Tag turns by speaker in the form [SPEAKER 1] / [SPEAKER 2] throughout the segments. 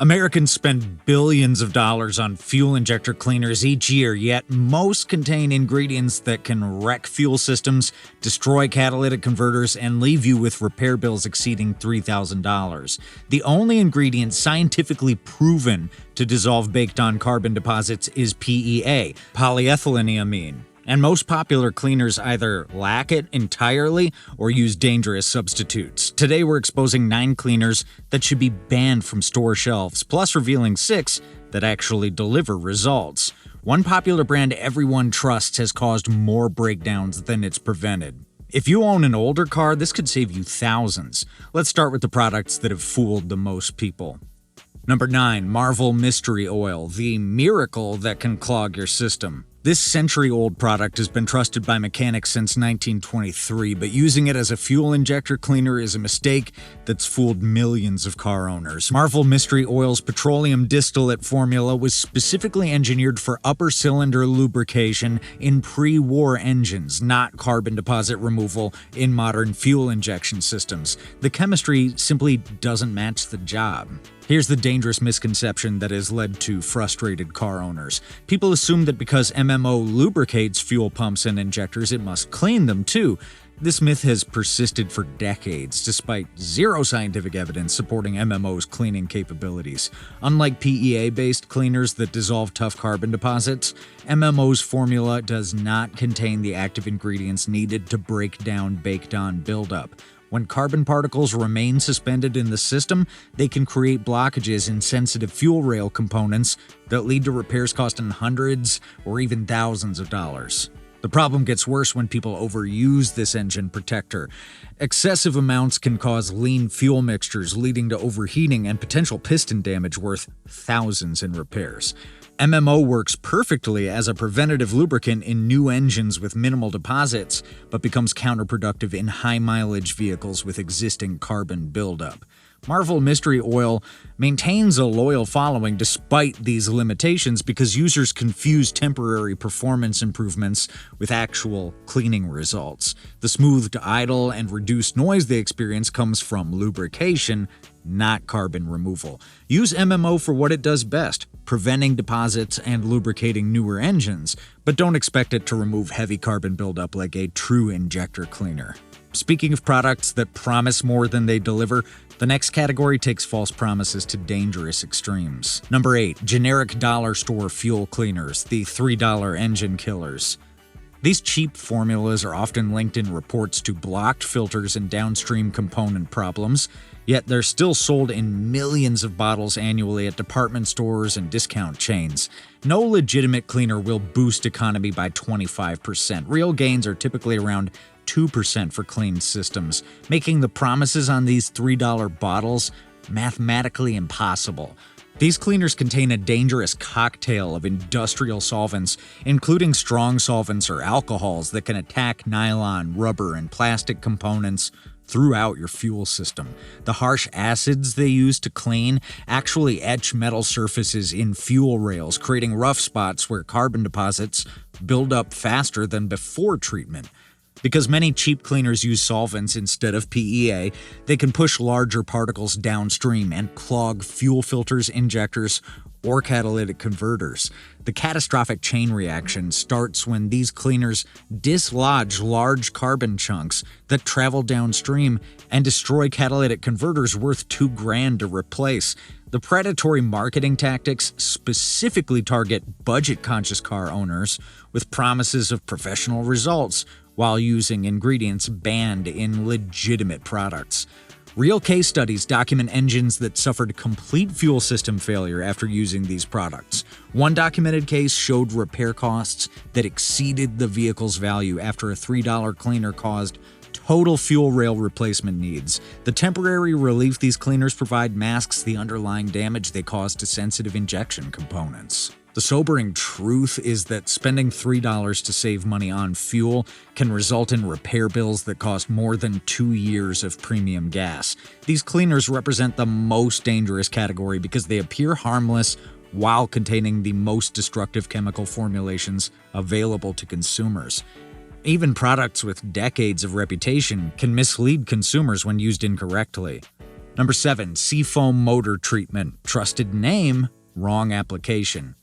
[SPEAKER 1] Americans spend billions of dollars on fuel injector cleaners each year, yet most contain ingredients that can wreck fuel systems, destroy catalytic converters, and leave you with repair bills exceeding $3,000. The only ingredient scientifically proven to dissolve baked-on carbon deposits is PEA, polyetheramine. And most popular cleaners either lack it entirely or use dangerous substitutes. Today we're exposing 9 cleaners that should be banned from store shelves, plus revealing 6 that actually deliver results. One popular brand everyone trusts has caused more breakdowns than it's prevented. If you own an older car, this could save you thousands. Let's start with the products that have fooled the most people. Number 9. Marvel Mystery Oil, the miracle that can clog your system. This century-old product has been trusted by mechanics since 1923, but using it as a fuel injector cleaner is a mistake that's fooled millions of car owners. Marvel Mystery Oil's petroleum distillate formula was specifically engineered for upper cylinder lubrication in pre-war engines, not carbon deposit removal in modern fuel injection systems. The chemistry simply doesn't match the job. Here's the dangerous misconception that has led to frustrated car owners. People assume that because MMO lubricates fuel pumps and injectors, it must clean them too. This myth has persisted for decades, despite zero scientific evidence supporting MMO's cleaning capabilities. Unlike PEA-based cleaners that dissolve tough carbon deposits, MMO's formula does not contain the active ingredients needed to break down baked-on buildup. When carbon particles remain suspended in the system, they can create blockages in sensitive fuel rail components that lead to repairs costing hundreds or even thousands of dollars. The problem gets worse when people overuse this engine protector. Excessive amounts can cause lean fuel mixtures, leading to overheating and potential piston damage worth thousands in repairs. MMO works perfectly as a preventative lubricant in new engines with minimal deposits, but becomes counterproductive in high-mileage vehicles with existing carbon buildup. Marvel Mystery Oil maintains a loyal following despite these limitations because users confuse temporary performance improvements with actual cleaning results. The smoothed idle and reduced noise they experience comes from lubrication, not carbon removal. Use MMO for what it does best, preventing deposits and lubricating newer engines, but don't expect it to remove heavy carbon buildup like a true injector cleaner. Speaking of products that promise more than they deliver, the next category takes false promises to dangerous extremes. Number 8. Generic dollar store fuel cleaners, the $3 engine killers. These cheap formulas are often linked in reports to blocked filters and downstream component problems, yet they're still sold in millions of bottles annually at department stores and discount chains. No legitimate cleaner will boost economy by 25%. Real gains are typically around 2% for clean systems, making the promises on these $3 bottles mathematically impossible. These cleaners contain a dangerous cocktail of industrial solvents, including strong solvents or alcohols that can attack nylon, rubber, and plastic components throughout your fuel system. The harsh acids they use to clean actually etch metal surfaces in fuel rails, creating rough spots where carbon deposits build up faster than before treatment. Because many cheap cleaners use solvents instead of PEA, they can push larger particles downstream and clog fuel filters, injectors, or catalytic converters. The catastrophic chain reaction starts when these cleaners dislodge large carbon chunks that travel downstream and destroy catalytic converters worth $2,000 to replace. The predatory marketing tactics specifically target budget-conscious car owners with promises of professional results, while using ingredients banned in legitimate products. Real case studies document engines that suffered complete fuel system failure after using these products. One documented case showed repair costs that exceeded the vehicle's value after a $3 cleaner caused total fuel rail replacement needs. The temporary relief these cleaners provide masks the underlying damage they cause to sensitive injection components. The sobering truth is that spending $3 to save money on fuel can result in repair bills that cost more than 2 years of premium gas. These cleaners represent the most dangerous category because they appear harmless while containing the most destructive chemical formulations available to consumers. Even products with decades of reputation can mislead consumers when used incorrectly. Number 7. Seafoam motor treatment. Trusted name, wrong application.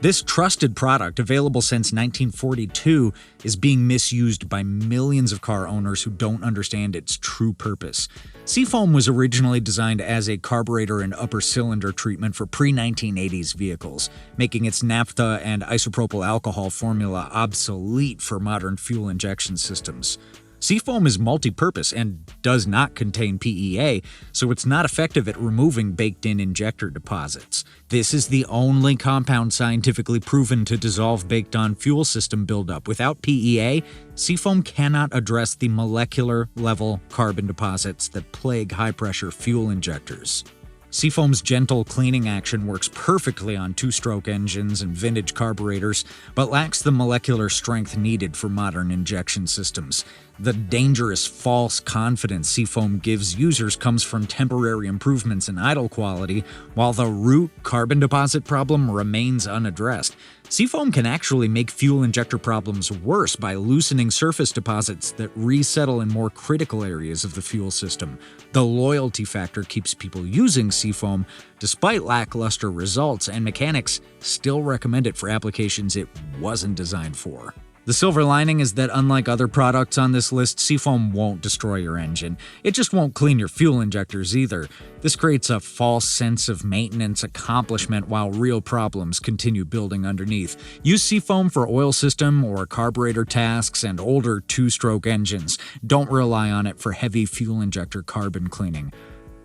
[SPEAKER 1] This trusted product, available since 1942, is being misused by millions of car owners who don't understand its true purpose. Seafoam was originally designed as a carburetor and upper cylinder treatment for pre-1980s vehicles, making its naphtha and isopropyl alcohol formula obsolete for modern fuel injection systems. Seafoam is multi-purpose and does not contain PEA, so it's not effective at removing baked-in injector deposits. This is the only compound scientifically proven to dissolve baked-on fuel system buildup. Without PEA, Seafoam cannot address the molecular-level carbon deposits that plague high-pressure fuel injectors. Seafoam's gentle cleaning action works perfectly on two-stroke engines and vintage carburetors, but lacks the molecular strength needed for modern injection systems. The dangerous false confidence Seafoam gives users comes from temporary improvements in idle quality, while the root carbon deposit problem remains unaddressed. Seafoam can actually make fuel injector problems worse by loosening surface deposits that resettle in more critical areas of the fuel system. The loyalty factor keeps people using Seafoam despite lackluster results, and mechanics still recommend it for applications it wasn't designed for. The silver lining is that unlike other products on this list, Seafoam won't destroy your engine. It just won't clean your fuel injectors either. This creates a false sense of maintenance accomplishment while real problems continue building underneath. Use Seafoam for oil system or carburetor tasks and older two-stroke engines. Don't rely on it for heavy fuel injector carbon cleaning.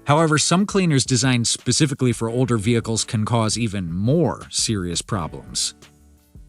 [SPEAKER 1] However, some cleaners designed specifically for older vehicles can cause even more serious problems.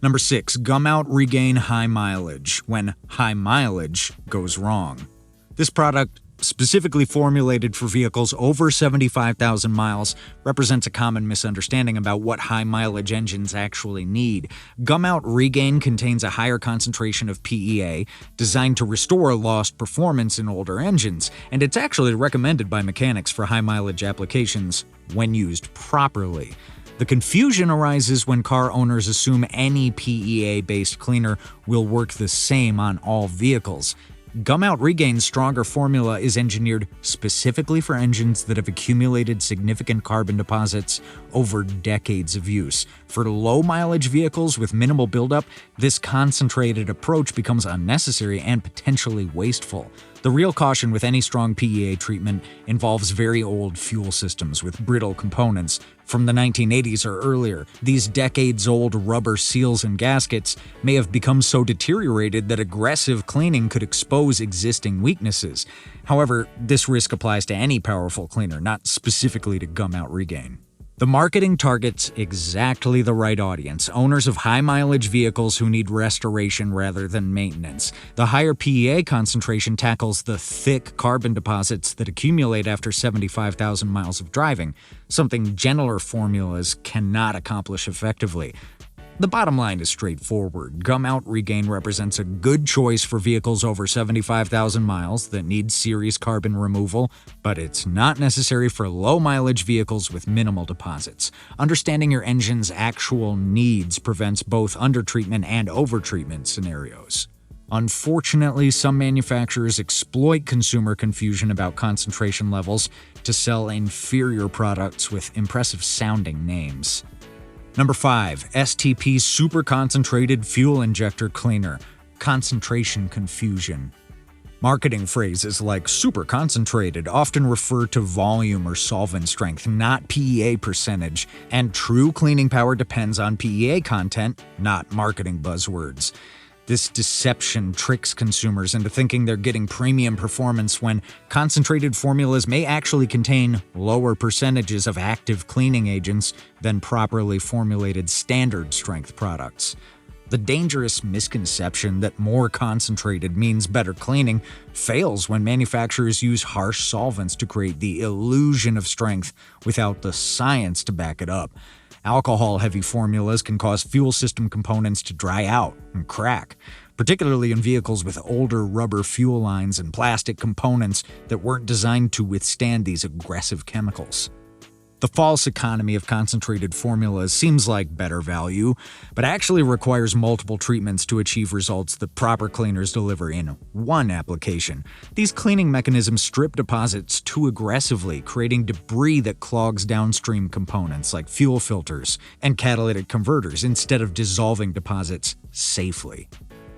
[SPEAKER 1] Number 6. Gumout Regain High Mileage, when high mileage goes wrong. This product, specifically formulated for vehicles over 75,000 miles, represents a common misunderstanding about what high-mileage engines actually need. Gumout Regain contains a higher concentration of PEA, designed to restore lost performance in older engines, and it's actually recommended by mechanics for high-mileage applications when used properly. The confusion arises when car owners assume any PEA-based cleaner will work the same on all vehicles. Gumout Regain's stronger formula is engineered specifically for engines that have accumulated significant carbon deposits over decades of use. For low-mileage vehicles with minimal buildup, this concentrated approach becomes unnecessary and potentially wasteful. The real caution with any strong PEA treatment involves very old fuel systems with brittle components from the 1980s or earlier. These decades-old rubber seals and gaskets may have become so deteriorated that aggressive cleaning could expose existing weaknesses. However, this risk applies to any powerful cleaner, not specifically to Gumout Regain. The marketing targets exactly the right audience, owners of high-mileage vehicles who need restoration rather than maintenance. The higher PEA concentration tackles the thick carbon deposits that accumulate after 75,000 miles of driving, something gentler formulas cannot accomplish effectively. The bottom line is straightforward. Gumout Regain represents a good choice for vehicles over 75,000 miles that need serious carbon removal, but it's not necessary for low-mileage vehicles with minimal deposits. Understanding your engine's actual needs prevents both undertreatment and overtreatment scenarios. Unfortunately, some manufacturers exploit consumer confusion about concentration levels to sell inferior products with impressive-sounding names. Number 5. STP Super Concentrated Fuel Injector Cleaner. Concentration confusion. Marketing phrases like super concentrated often refer to volume or solvent strength, not PEA percentage, and true cleaning power depends on PEA content, not marketing buzzwords. This deception tricks consumers into thinking they're getting premium performance when concentrated formulas may actually contain lower percentages of active cleaning agents than properly formulated standard strength products. The dangerous misconception that more concentrated means better cleaning fails when manufacturers use harsh solvents to create the illusion of strength without the science to back it up. Alcohol-heavy formulas can cause fuel system components to dry out and crack, particularly in vehicles with older rubber fuel lines and plastic components that weren't designed to withstand these aggressive chemicals. The false economy of concentrated formulas seems like better value, but actually requires multiple treatments to achieve results that proper cleaners deliver in one application. These cleaning mechanisms strip deposits too aggressively, creating debris that clogs downstream components like fuel filters and catalytic converters instead of dissolving deposits safely.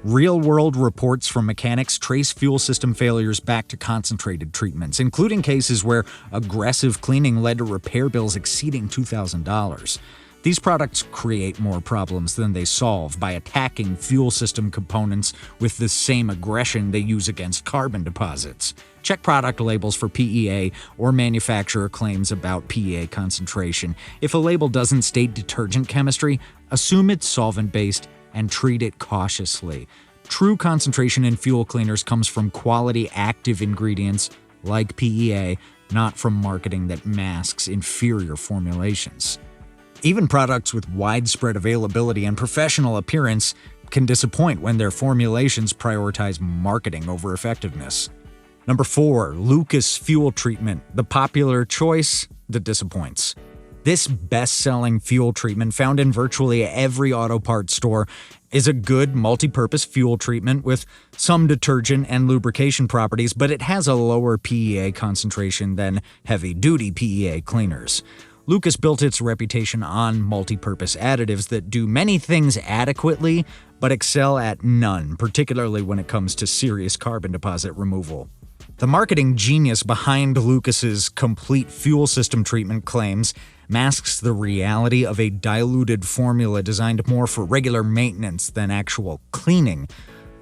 [SPEAKER 1] Real-world reports from mechanics trace fuel system failures back to concentrated treatments, including cases where aggressive cleaning led to repair bills exceeding $2,000. These products create more problems than they solve by attacking fuel system components with the same aggression they use against carbon deposits. Check product labels for PEA or manufacturer claims about PEA concentration. If a label doesn't state detergent chemistry, assume it's solvent-based and treat it cautiously. True concentration in fuel cleaners comes from quality active ingredients like PEA, not from marketing that masks inferior formulations. Even products with widespread availability and professional appearance can disappoint when their formulations prioritize marketing over effectiveness. Number 4, Lucas Fuel Treatment, the popular choice that disappoints. This best-selling fuel treatment found in virtually every auto parts store is a good multi-purpose fuel treatment with some detergent and lubrication properties, but it has a lower PEA concentration than heavy-duty PEA cleaners. Lucas built its reputation on multi-purpose additives that do many things adequately, but excel at none, particularly when it comes to serious carbon deposit removal. The marketing genius behind Lucas's complete fuel system treatment claims masks the reality of a diluted formula designed more for regular maintenance than actual cleaning.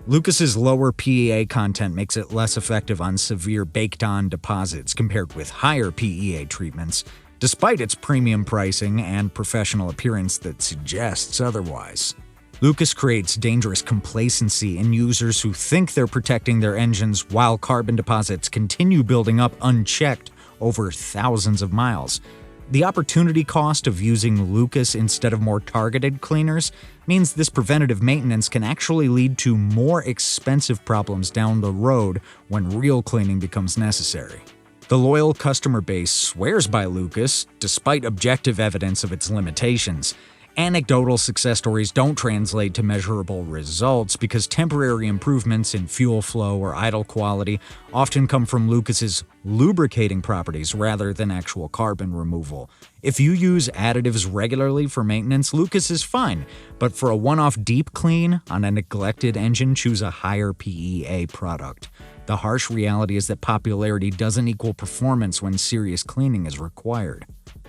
[SPEAKER 1] Lucas's lower PEA content makes it less effective on severe baked-on deposits compared with higher PEA treatments, despite its premium pricing and professional appearance that suggests otherwise. Lucas creates dangerous complacency in users who think they're protecting their engines while carbon deposits continue building up unchecked over thousands of miles. The opportunity cost of using Lucas instead of more targeted cleaners means this preventative maintenance can actually lead to more expensive problems down the road when real cleaning becomes necessary. The loyal customer base swears by Lucas, despite objective evidence of its limitations. Anecdotal success stories don't translate to measurable results because temporary improvements in fuel flow or idle quality often come from Lucas's lubricating properties rather than actual carbon removal. If you use additives regularly for maintenance, Lucas is fine, but for a one-off deep clean on a neglected engine, choose a higher PEA product. The harsh reality is that popularity doesn't equal performance when serious cleaning is required.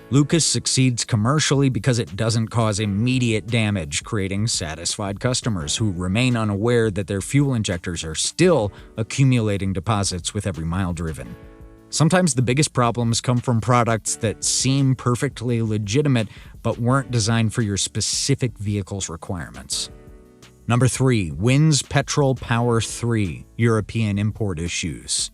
[SPEAKER 1] Lucas succeeds commercially because it doesn't cause immediate damage, creating satisfied customers who remain unaware that their fuel injectors are still accumulating deposits with every mile driven. Sometimes the biggest problems come from products that seem perfectly legitimate but weren't designed for your specific vehicle's requirements. Number 3, Wins Petrol Power 3, European import issues.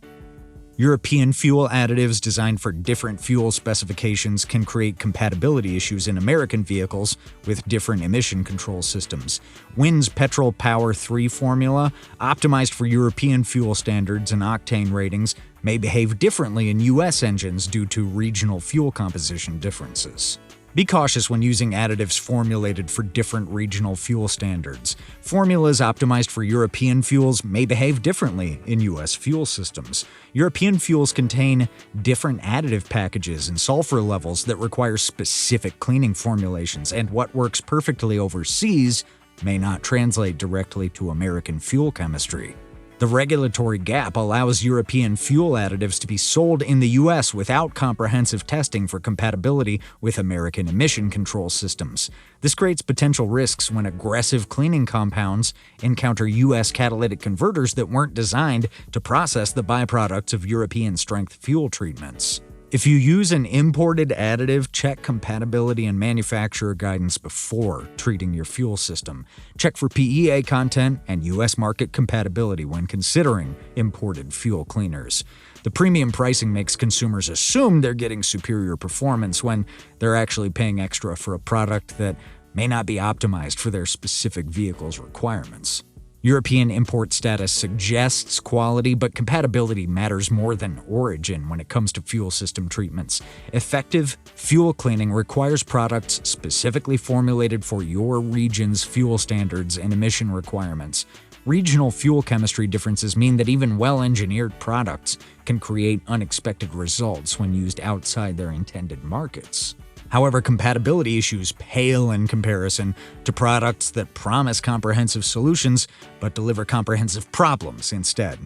[SPEAKER 1] European fuel additives designed for different fuel specifications can create compatibility issues in American vehicles with different emission control systems. WIN's Petrol Power 3 formula, optimized for European fuel standards and octane ratings, may behave differently in U.S. engines due to regional fuel composition differences. Be cautious when using additives formulated for different regional fuel standards. Formulas optimized for European fuels may behave differently in U.S. fuel systems. European fuels contain different additive packages and sulfur levels that require specific cleaning formulations, and what works perfectly overseas may not translate directly to American fuel chemistry. The regulatory gap allows European fuel additives to be sold in the U.S. without comprehensive testing for compatibility with American emission control systems. This creates potential risks when aggressive cleaning compounds encounter U.S. catalytic converters that weren't designed to process the byproducts of European-strength fuel treatments. If you use an imported additive, check compatibility and manufacturer guidance before treating your fuel system. Check for PEA content and U.S. market compatibility when considering imported fuel cleaners. The premium pricing makes consumers assume they're getting superior performance when they're actually paying extra for a product that may not be optimized for their specific vehicle's requirements. European import status suggests quality, but compatibility matters more than origin when it comes to fuel system treatments. Effective fuel cleaning requires products specifically formulated for your region's fuel standards and emission requirements. Regional fuel chemistry differences mean that even well-engineered products can create unexpected results when used outside their intended markets. However, compatibility issues pale in comparison to products that promise comprehensive solutions but deliver comprehensive problems instead.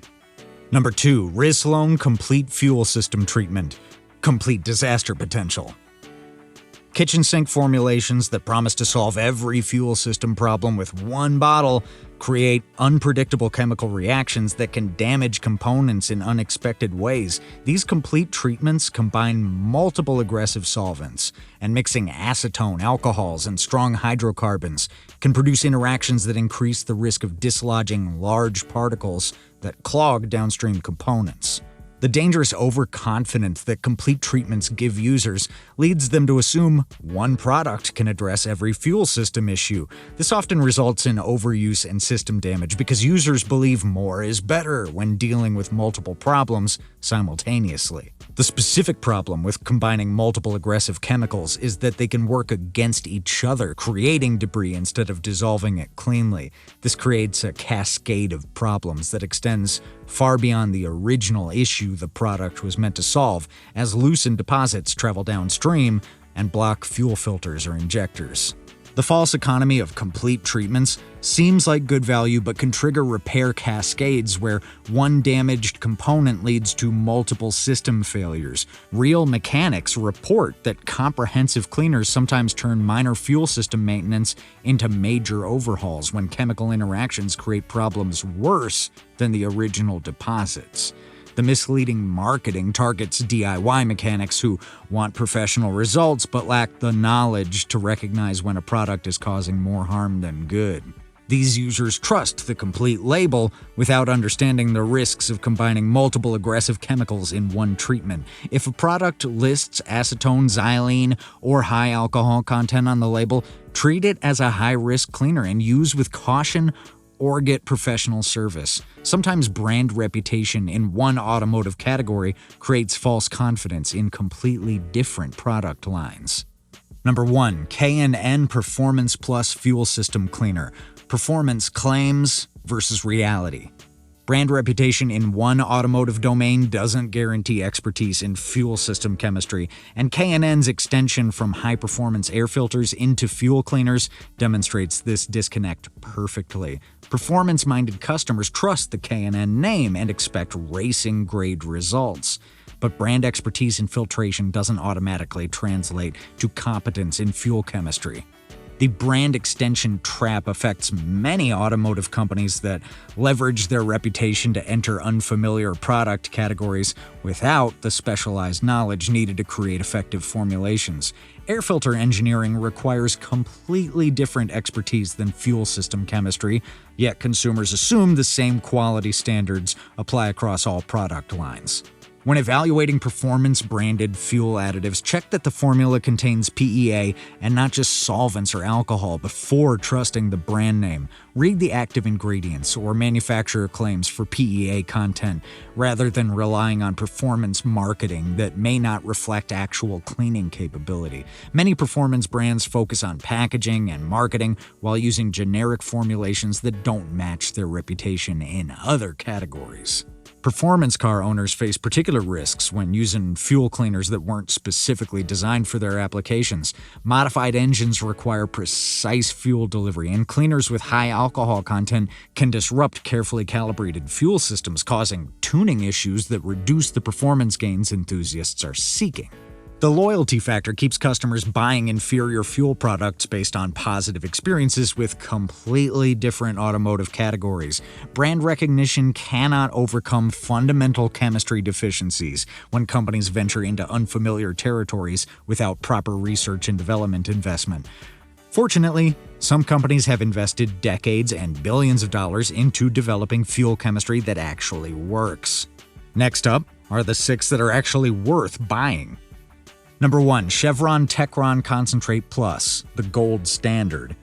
[SPEAKER 1] Number 2. Rislone Complete Fuel System Treatment. Complete disaster potential. Kitchen sink formulations that promise to solve every fuel system problem with one bottle create unpredictable chemical reactions that can damage components in unexpected ways. These complete treatments combine multiple aggressive solvents, and mixing acetone, alcohols, and strong hydrocarbons can produce interactions that increase the risk of dislodging large particles that clog downstream components. The dangerous overconfidence that complete treatments give users leads them to assume one product can address every fuel system issue. This often results in overuse and system damage because users believe more is better when dealing with multiple problems simultaneously. The specific problem with combining multiple aggressive chemicals is that they can work against each other, creating debris instead of dissolving it cleanly. This creates a cascade of problems that extends far beyond the original issue the product was meant to solve, as loosened deposits travel downstream and block fuel filters or injectors. The false economy of complete treatments seems like good value but can trigger repair cascades where one damaged component leads to multiple system failures. Real mechanics report that comprehensive cleaners sometimes turn minor fuel system maintenance into major overhauls when chemical interactions create problems worse than the original deposits. The misleading marketing targets DIY mechanics who want professional results but lack the knowledge to recognize when a product is causing more harm than good. These users trust the complete label without understanding the risks of combining multiple aggressive chemicals in one treatment. If a product lists acetone, xylene, or high alcohol content on the label, treat it as a high-risk cleaner and use with caution or get professional service. Sometimes brand reputation in one automotive category creates false confidence in completely different product lines. Number 1. K&N Performance Plus Fuel System Cleaner. Performance claims versus reality. Brand reputation in one automotive domain doesn't guarantee expertise in fuel system chemistry, and K&N's extension from high-performance air filters into fuel cleaners demonstrates this disconnect perfectly. Performance-minded customers trust the K&N name and expect racing-grade results. But brand expertise in filtration doesn't automatically translate to competence in fuel chemistry. The brand extension trap affects many automotive companies that leverage their reputation to enter unfamiliar product categories without the specialized knowledge needed to create effective formulations. Air filter engineering requires completely different expertise than fuel system chemistry, yet consumers assume the same quality standards apply across all product lines. When evaluating performance-branded fuel additives, check that the formula contains PEA and not just solvents or alcohol before trusting the brand name. Read the active ingredients or manufacturer claims for PEA content, rather than relying on performance marketing that may not reflect actual cleaning capability. Many performance brands focus on packaging and marketing while using generic formulations that don't match their reputation in other categories. Performance car owners face particular risks when using fuel cleaners that weren't specifically designed for their applications. Modified engines require precise fuel delivery, and cleaners with high alcohol content can disrupt carefully calibrated fuel systems, causing tuning issues that reduce the performance gains enthusiasts are seeking. The loyalty factor keeps customers buying inferior fuel products based on positive experiences with completely different automotive categories. Brand recognition cannot overcome fundamental chemistry deficiencies when companies venture into unfamiliar territories without proper research and development investment. Fortunately, some companies have invested decades and billions of dollars into developing fuel chemistry that actually works. Next up are the 6 that are actually worth buying. Number 1. Chevron Techron Concentrate Plus, the gold standard.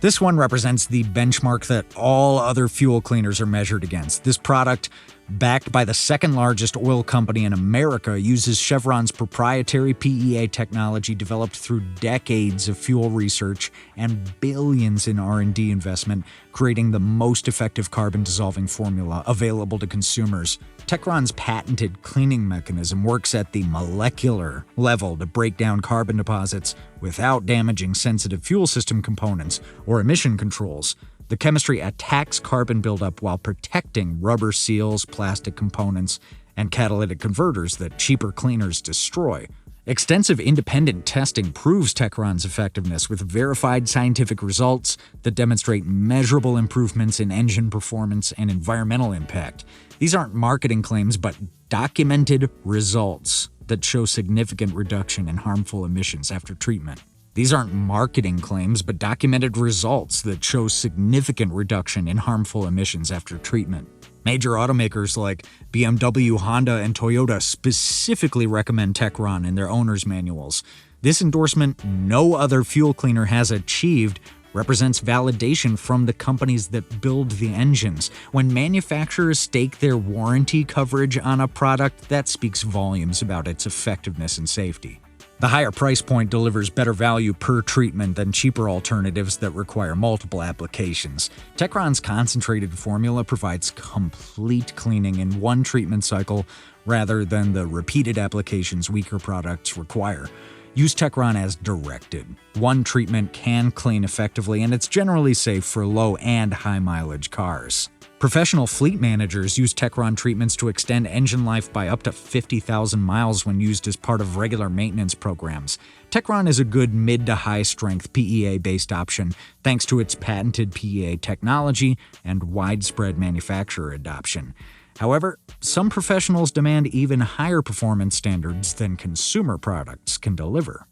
[SPEAKER 1] This one represents the benchmark that all other fuel cleaners are measured against. This product, backed by the second largest oil company in America, uses Chevron's proprietary PEA technology developed through decades of fuel research and billions in R&D investment, creating the most effective carbon-dissolving formula available to consumers. Techron's patented cleaning mechanism works at the molecular level to break down carbon deposits without damaging sensitive fuel system components or emission controls. The chemistry attacks carbon buildup while protecting rubber seals, plastic components, and catalytic converters that cheaper cleaners destroy. Extensive independent testing proves Techron's effectiveness with verified scientific results that demonstrate measurable improvements in engine performance and environmental impact. These aren't marketing claims, but documented results that show significant reduction in harmful emissions after treatment. These aren't marketing claims, but documented results that show significant reduction in harmful emissions after treatment. Major automakers like BMW, Honda, and Toyota specifically recommend Techron in their owner's manuals. This endorsement no other fuel cleaner has achieved represents validation from the companies that build the engines. When manufacturers stake their warranty coverage on a product, that speaks volumes about its effectiveness and safety. The higher price point delivers better value per treatment than cheaper alternatives that require multiple applications. Techron's concentrated formula provides complete cleaning in one treatment cycle rather than the repeated applications weaker products require. Use Techron as directed. One treatment can clean effectively, and it's generally safe for low and high mileage cars. Professional fleet managers use Techron treatments to extend engine life by up to 50,000 miles when used as part of regular maintenance programs. Techron is a good mid to high strength PEA-based option thanks to its patented PEA technology and widespread manufacturer adoption. However, some professionals demand even higher performance standards than consumer products can deliver.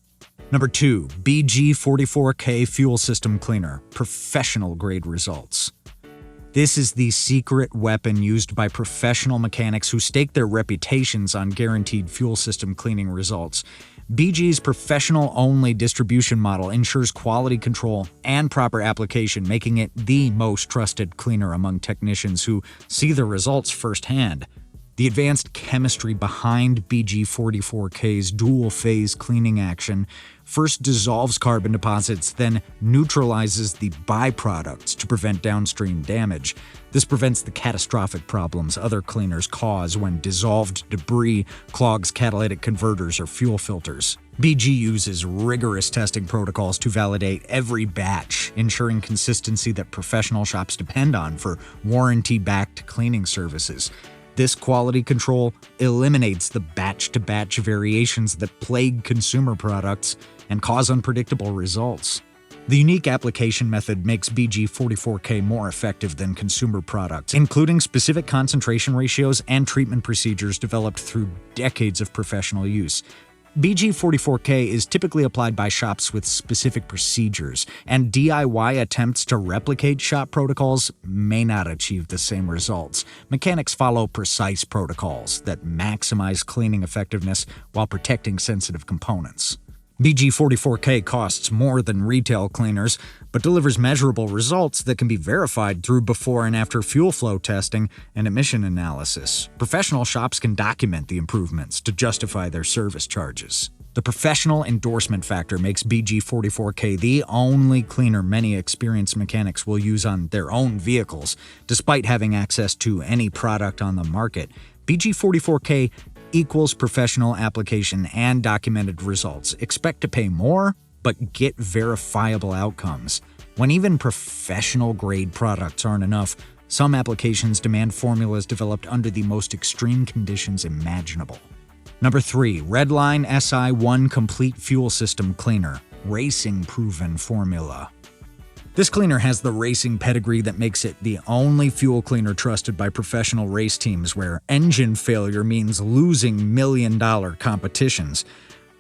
[SPEAKER 1] Number 2, BG44K Fuel System Cleaner, professional grade results. This is the secret weapon used by professional mechanics who stake their reputations on guaranteed fuel system cleaning results. BG's professional-only distribution model ensures quality control and proper application, making it the most trusted cleaner among technicians who see the results firsthand. The advanced chemistry behind BG44K's dual-phase cleaning action first dissolves carbon deposits, then neutralizes the byproducts to prevent downstream damage. This prevents the catastrophic problems other cleaners cause when dissolved debris clogs catalytic converters or fuel filters. BG uses rigorous testing protocols to validate every batch, ensuring consistency that professional shops depend on for warranty-backed cleaning services. This quality control eliminates the batch-to-batch variations that plague consumer products and cause unpredictable results. The unique application method makes BG44K more effective than consumer products, including specific concentration ratios and treatment procedures developed through decades of professional use. BG44K is typically applied by shops with specific procedures, and DIY attempts to replicate shop protocols may not achieve the same results. Mechanics follow precise protocols that maximize cleaning effectiveness while protecting sensitive components. BG44K costs more than retail cleaners, but delivers measurable results that can be verified through before and after fuel flow testing and emission analysis. Professional shops can document the improvements to justify their service charges. The professional endorsement factor makes BG44K the only cleaner many experienced mechanics will use on their own vehicles. Despite having access to any product on the market, BG44K equals professional application and documented results. Expect to pay more, but get verifiable outcomes. When even professional-grade products aren't enough, some applications demand formulas developed under the most extreme conditions imaginable. Number 3, Redline SI1 Complete Fuel System Cleaner, racing-proven formula. This cleaner has the racing pedigree that makes it the only fuel cleaner trusted by professional race teams where engine failure means losing million-dollar competitions.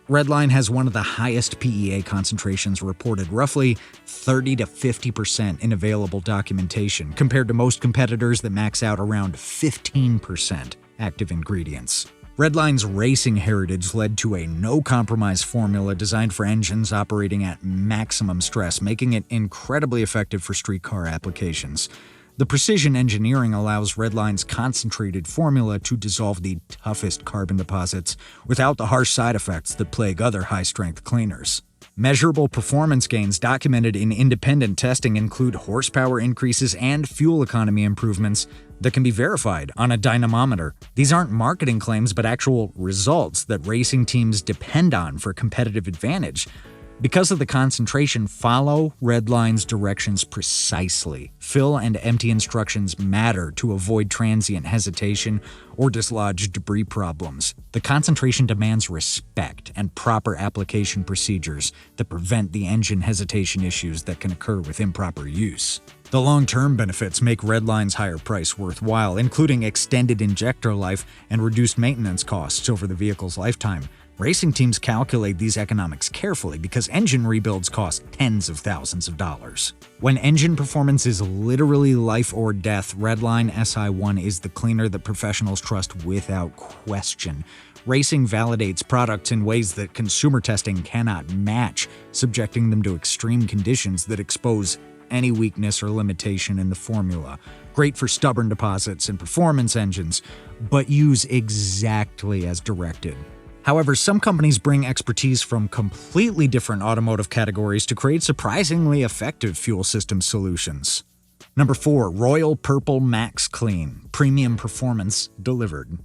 [SPEAKER 1] Redline has one of the highest PEA concentrations reported, roughly 30 to 50% in available documentation, compared to most competitors that max out around 15% active ingredients. Redline's racing heritage led to a no-compromise formula designed for engines operating at maximum stress, making it incredibly effective for street car applications. The precision engineering allows Redline's concentrated formula to dissolve the toughest carbon deposits without the harsh side effects that plague other high-strength cleaners. Measurable performance gains documented in independent testing include horsepower increases and fuel economy improvements that can be verified on a dynamometer. These aren't marketing claims, but actual results that racing teams depend on for competitive advantage. Because of the concentration, follow Redline's directions precisely. Fill and empty instructions matter to avoid transient hesitation or dislodged debris problems. The concentration demands respect and proper application procedures that prevent the engine hesitation issues that can occur with improper use. The long-term benefits make Redline's higher price worthwhile, including extended injector life and reduced maintenance costs over the vehicle's lifetime. Racing teams calculate these economics carefully because engine rebuilds cost tens of thousands of dollars. When engine performance is literally life or death, Redline SI1 is the cleaner that professionals trust without question. Racing validates products in ways that consumer testing cannot match, subjecting them to extreme conditions that expose any weakness or limitation in the formula. Great for stubborn deposits and performance engines, but use exactly as directed. However, some companies bring expertise from completely different automotive categories to create surprisingly effective fuel system solutions. Number 4. Royal Purple Max Clean. Premium performance delivered.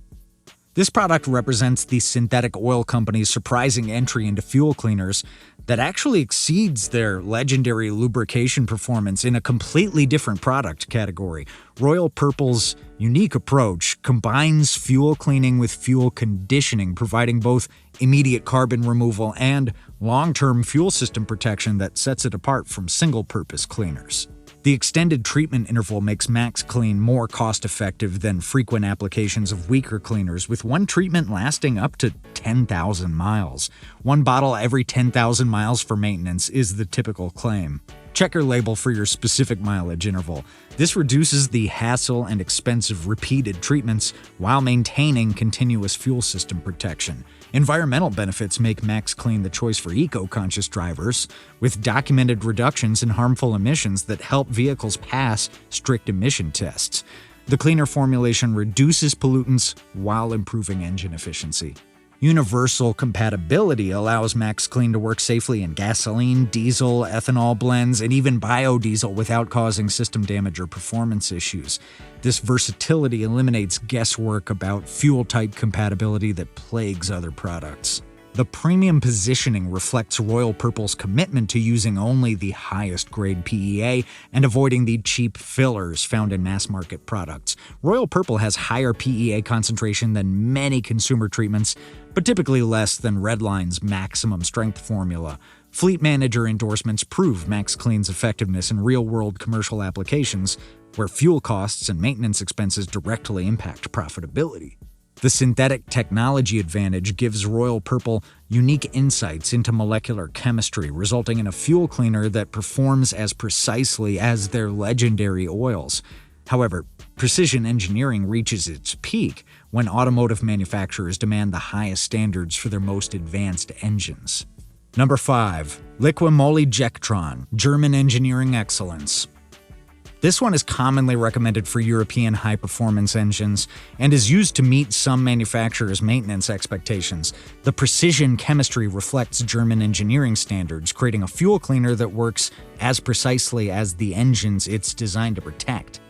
[SPEAKER 1] This product represents the synthetic oil company's surprising entry into fuel cleaners that actually exceeds their legendary lubrication performance in a completely different product category. Royal Purple's unique approach combines fuel cleaning with fuel conditioning, providing both immediate carbon removal and long-term fuel system protection that sets it apart from single-purpose cleaners. The extended treatment interval makes Max Clean more cost-effective than frequent applications of weaker cleaners, with one treatment lasting up to 10,000 miles. One bottle every 10,000 miles for maintenance is the typical claim. Check your label for your specific mileage interval. This reduces the hassle and expensive repeated treatments while maintaining continuous fuel system protection. Environmental benefits make Max Clean the choice for eco-conscious drivers, with documented reductions in harmful emissions that help vehicles pass strict emission tests. The cleaner formulation reduces pollutants while improving engine efficiency. Universal compatibility allows Max Clean to work safely in gasoline, diesel, ethanol blends, and even biodiesel without causing system damage or performance issues. This versatility eliminates guesswork about fuel type compatibility that plagues other products. The premium positioning reflects Royal Purple's commitment to using only the highest grade PEA and avoiding the cheap fillers found in mass-market products. Royal Purple has higher PEA concentration than many consumer treatments, but typically less than Redline's maximum strength formula. Fleet manager endorsements prove Max Clean's effectiveness in real-world commercial applications, where fuel costs and maintenance expenses directly impact profitability. The synthetic technology advantage gives Royal Purple unique insights into molecular chemistry, resulting in a fuel cleaner that performs as precisely as their legendary oils. However, precision engineering reaches its peak when automotive manufacturers demand the highest standards for their most advanced engines. Number 5. Liqui Moly Jectron. German engineering excellence. This one is commonly recommended for European high-performance engines and is used to meet some manufacturers' maintenance expectations. The precision chemistry reflects German engineering standards, creating a fuel cleaner that works as precisely as the engines it's designed to protect.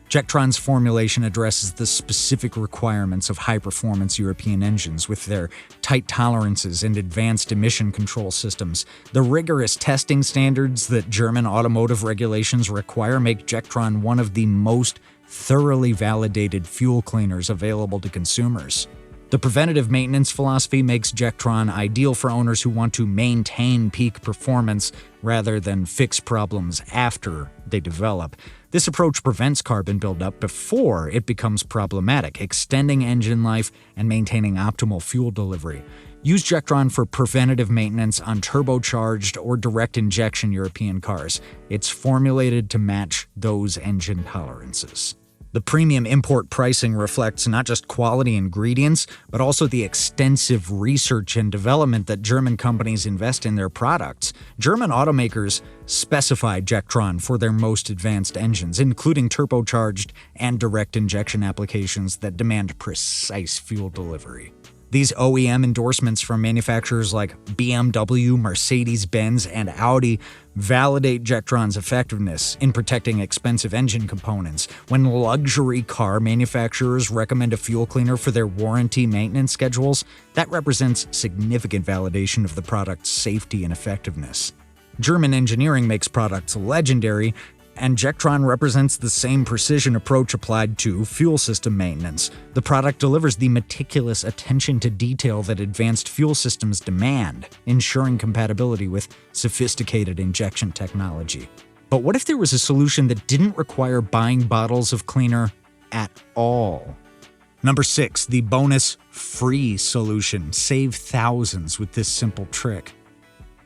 [SPEAKER 1] Jectron's formulation addresses the specific requirements of high-performance European engines with their tight tolerances and advanced emission control systems. The rigorous testing standards that German automotive regulations require make Jectron one of the most thoroughly validated fuel cleaners available to consumers. The preventative maintenance philosophy makes Jectron ideal for owners who want to maintain peak performance rather than fix problems after they develop. This approach prevents carbon buildup before it becomes problematic, extending engine life and maintaining optimal fuel delivery. Use Jectron for preventative maintenance on turbocharged or direct injection European cars. It's formulated to match those engine tolerances. The premium import pricing reflects not just quality ingredients, but also the extensive research and development that German companies invest in their products. German automakers specify Jectron for their most advanced engines, including turbocharged and direct injection applications that demand precise fuel delivery. These OEM endorsements from manufacturers like BMW, Mercedes-Benz, and Audi validate Jectron's effectiveness in protecting expensive engine components. When luxury car manufacturers recommend a fuel cleaner for their warranty maintenance schedules, that represents significant validation of the product's safety and effectiveness. German engineering makes products legendary, and Jectron represents the same precision approach applied to fuel system maintenance. The product delivers the meticulous attention to detail that advanced fuel systems demand, ensuring compatibility with sophisticated injection technology. But what if there was a solution that didn't require buying bottles of cleaner at all? Number 6, the bonus free solution. Save thousands with this simple trick.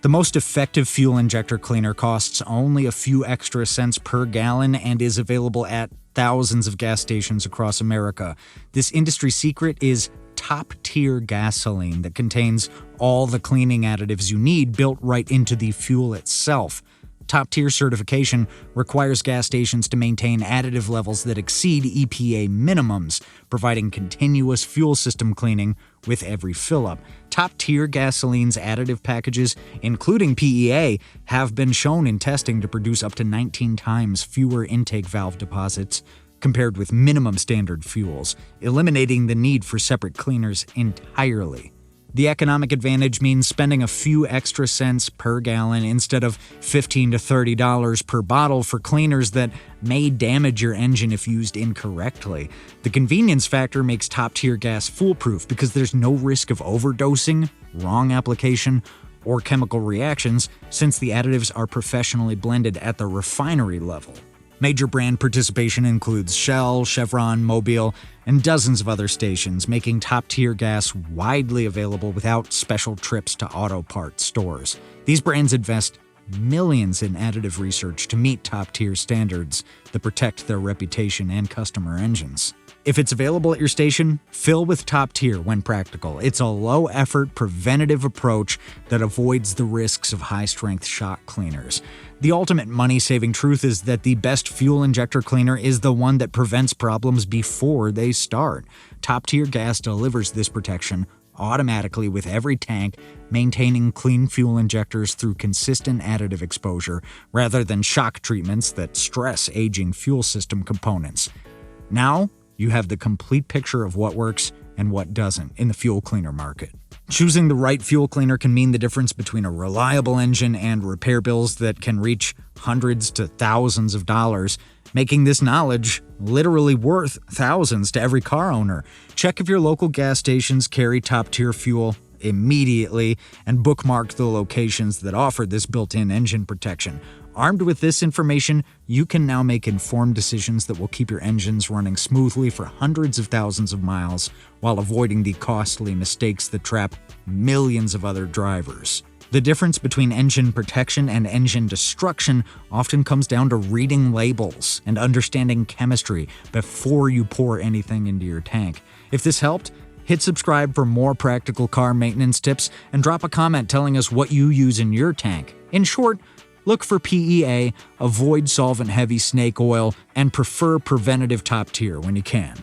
[SPEAKER 1] The most effective fuel injector cleaner costs only a few extra cents per gallon and is available at thousands of gas stations across America. This industry secret is top-tier gasoline that contains all the cleaning additives you need built right into the fuel itself. Top-tier certification requires gas stations to maintain additive levels that exceed EPA minimums, providing continuous fuel system cleaning with every fill-up. Top-tier gasoline's additive packages, including PEA, have been shown in testing to produce up to 19 times fewer intake valve deposits compared with minimum standard fuels, eliminating the need for separate cleaners entirely. The economic advantage means spending a few extra cents per gallon instead of $15 to $30 per bottle for cleaners that may damage your engine if used incorrectly. The convenience factor makes top-tier gas foolproof because there's no risk of overdosing, wrong application, or chemical reactions since the additives are professionally blended at the refinery level. Major brand participation includes Shell, Chevron, Mobil, and dozens of other stations, making top-tier gas widely available without special trips to auto parts stores. These brands invest millions in additive research to meet top-tier standards that protect their reputation and customer engines. If it's available at your station, fill with top tier when practical. It's a low-effort, preventative approach that avoids the risks of high-strength shock cleaners. The ultimate money-saving truth is that the best fuel injector cleaner is the one that prevents problems before they start. Top-tier gas delivers this protection automatically with every tank, maintaining clean fuel injectors through consistent additive exposure rather than shock treatments that stress aging fuel system components. Now, you have the complete picture of what works and what doesn't in the fuel cleaner market. Choosing the right fuel cleaner can mean the difference between a reliable engine and repair bills that can reach hundreds to thousands of dollars, making this knowledge literally worth thousands to every car owner. Check if your local gas stations carry top-tier fuel immediately and bookmark the locations that offer this built-in engine protection. Armed with this information, you can now make informed decisions that will keep your engines running smoothly for hundreds of thousands of miles while avoiding the costly mistakes that trap millions of other drivers. The difference between engine protection and engine destruction often comes down to reading labels and understanding chemistry before you pour anything into your tank. If this helped, hit subscribe for more practical car maintenance tips and drop a comment telling us what you use in your tank. In short, look for PEA, avoid solvent-heavy snake oil, and prefer preventative top tier when you can.